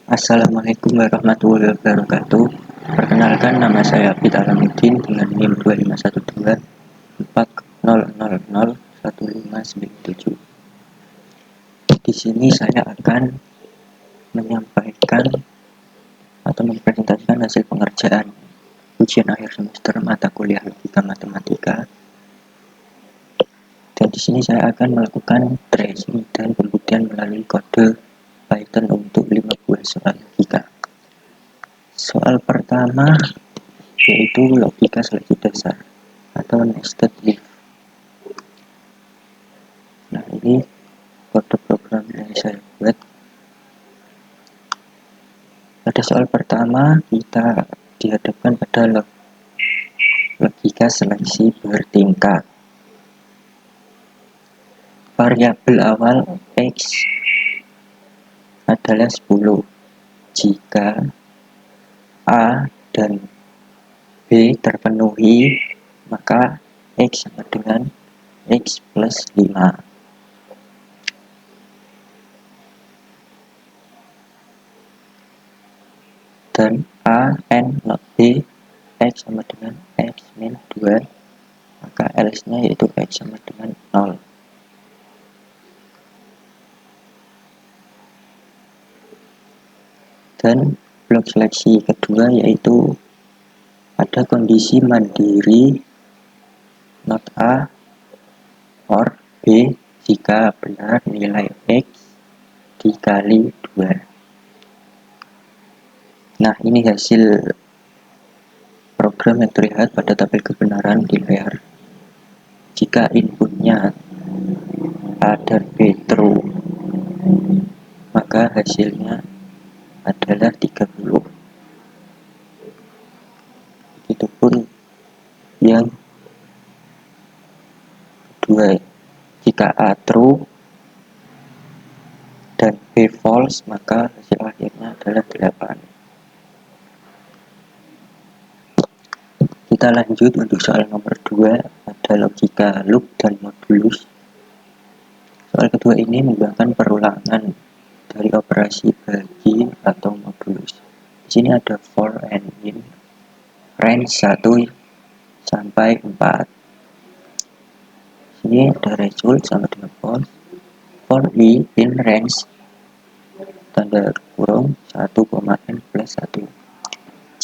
Assalamualaikum warahmatullahi wabarakatuh. Perkenalkan, nama saya Abid Alamuddin dengan NIM 251240001597. Di sini saya akan menyampaikan atau mempresentasikan hasil pengerjaan ujian akhir semester mata kuliah logika matematika. Dan di sini saya akan melakukan tracing dan pembuktian melalui kode Python untuk 5 buah soal logika. Soal pertama yaitu logika seleksi dasar atau nested if. Nah, ini kode program yang saya buat. Pada soal pertama kita dihadapkan pada logika seleksi bertingkat. Variabel awal X adalah 10 jika A dan B terpenuhi, maka X sama dengan X plus 5. Dan A, N, not B, X sama dengan X min 2, maka else nya yaitu X sama dengan 0. Dan blok seleksi kedua yaitu ada kondisi mandiri not A or B jika benar nilai X dikali 2. Nah, ini hasil program yang terlihat pada tabel kebenaran di layar. Jika inputnya A dan B true, maka hasilnya adalah 30. Begitupun yang kedua, jika A true dan B false, maka hasil akhirnya adalah 8. Kita lanjut untuk soal nomor 2, ada logika loop dan modulus. Soal kedua ini menggunakan perulangan dari operasi bagi atau modulus. Di sini ada for and in range 1 sampai 4. Ini ada result sama dengan false. For i in range tanda kurung 1,n plus 1.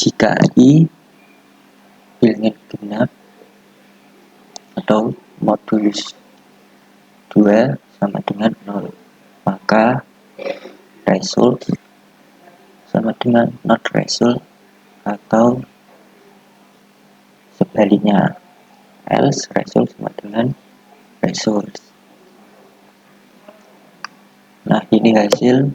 Jika i bilangan genap atau modulus 2 sama dengan 0, maka result sama dengan not result atau sebaliknya, else result sama dengan result. Nah, ini hasil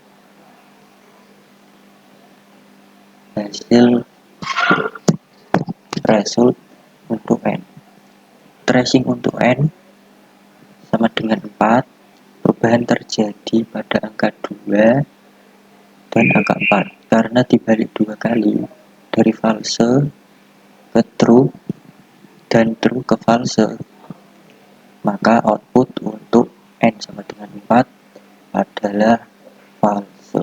result untuk n. Tracing untuk n sama dengan 4. Perubahan terjadi pada angka 2 dan angka 4 karena dibalik 2 kali dari false ke true dan true ke false, maka output untuk n sama dengan 4 adalah false.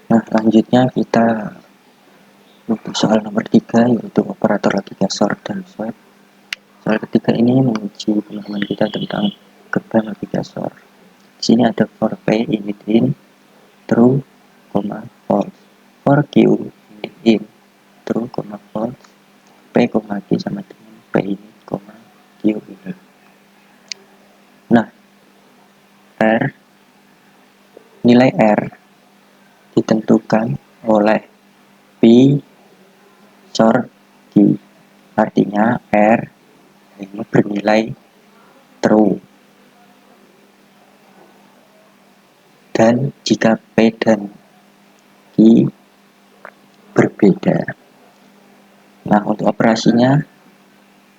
Nah, selanjutnya kita untuk soal nomor 3 yaitu operator logika sort dan swap. Soal ketiga ini menguji pemahaman kita tentang gerbang logika sort. Di sini ada for p init in true, false. For q init in true, false. P, q sama dengan p init, q init. Nah, nilai R ditentukan oleh P sort Q. Artinya R ini bernilai true. Dan jika P dan Q berbeda. Nah, untuk operasinya,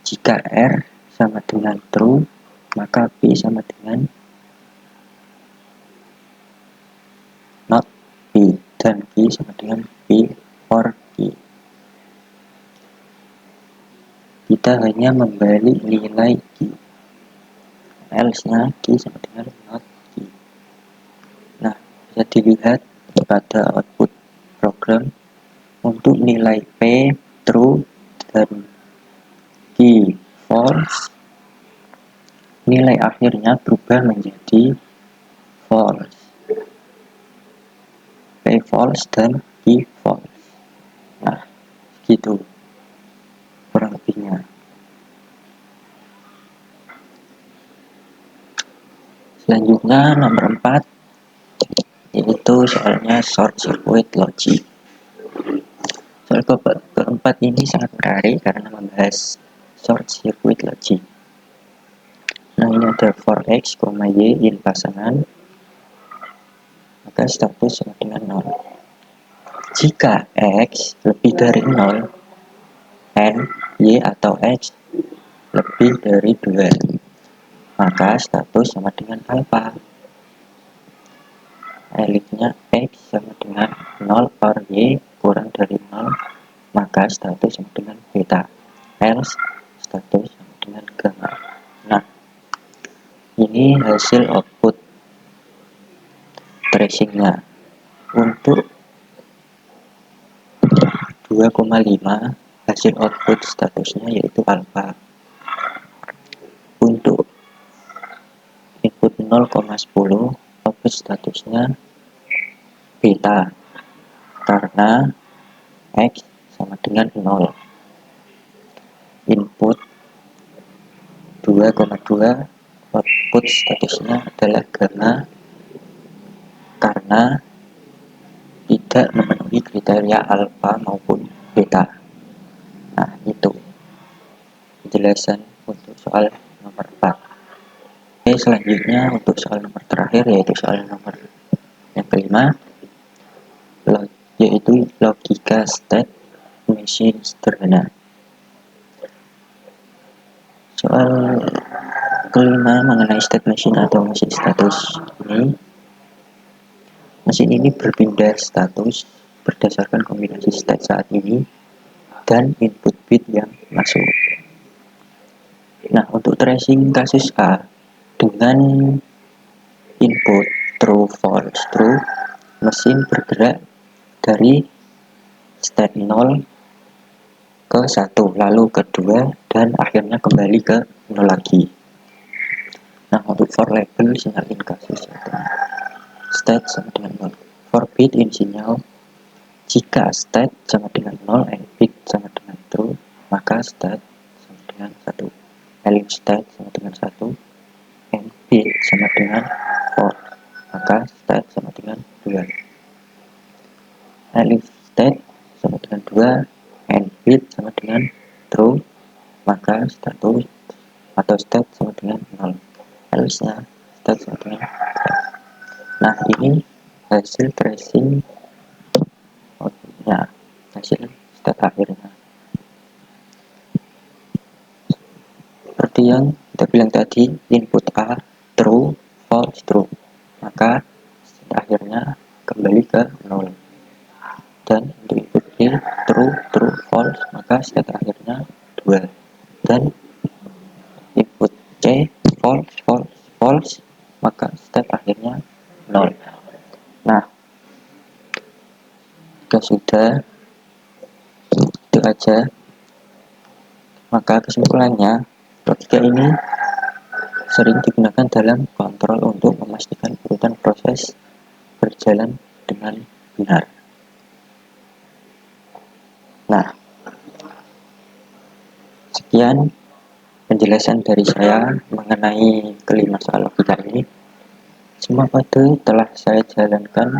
jika R sama dengan true, maka P sama dengan not P dan Q sama dengan P or Q. Kita hanya membalik nilai Q. Else-nya Q sama dengan not Q. Nah, bisa lihat pada output program untuk nilai P true dan Q false, nilai akhirnya berubah menjadi false. P false dan Q false. Nah, gitu kurang lebihnya. Selanjutnya nomor 4, yaitu soalnya short circuit logic. Soal keempat ini sangat menarik karena membahas short circuit logic. Nah, ini ada for X, Y in pasangan, maka status sama dengan 0. Jika X lebih dari 0, N, Y atau X lebih dari 2, maka status sama dengan alpha. Elifnya X sama dengan 0 or Y kurang dari 0, maka status sama dengan beta. Else status sama dengan gamma. Nah, ini hasil output tracingnya. Untuk 2,5 hasil output statusnya yaitu alpha. Untuk input 0,10 output statusnya beta karena X sama dengan 0. Input 2,2 output statusnya adalah gamma karena tidak memenuhi kriteria alpha maupun beta. Nah, itu penjelasan untuk soal nomor 4. Oke, selanjutnya untuk soal nomor terakhir, yaitu soal nomor yang kelima, yaitu logika state machine sederhana. Soal kelima mengenai state machine atau mesin status ini. Mesin ini berpindah status berdasarkan kombinasi state saat ini dan input bit yang masuk. Nah, untuk tracing kasus A dengan input true, false, true, mesin bergerak dari state 0 ke 1, lalu ke 2, dan akhirnya kembali ke 0 lagi. Nah, untuk for label sinyal in kasus state sama dengan 0. For bit in sinyal, jika state sama dengan 0 and bit sama dengan true, maka state sama dengan 1. Elif state sama dengan 1 and bit sama dengan false, maka state sama dengan 2. Elif state sama dengan 2 and bit sama dengan true, maka status atau state sama dengan 0. Harusnya state sama dengan 0. Nah, ini hasil tracing outputnya, hasil state akhirnya. Seperti yang kita bilang tadi, input A true, false, true, maka state akhirnya kembali ke 0. Dan untuk input B true, true, false, maka state akhirnya 2. Dan input C false, false, false, maka state akhirnya 0. Nah, jika sudah itu aja, maka kesimpulannya logika ini sering digunakan dalam kontrol untuk memastikan urutan proses berjalan dengan benar. Nah, sekian penjelasan dari saya mengenai kelima soal logika ini. Semua kode telah saya jalankan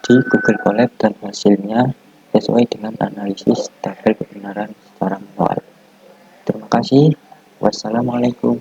di Google Colab dan hasilnya sesuai dengan analisis tabel kebenaran secara manual. Terima kasih. Wassalamualaikum.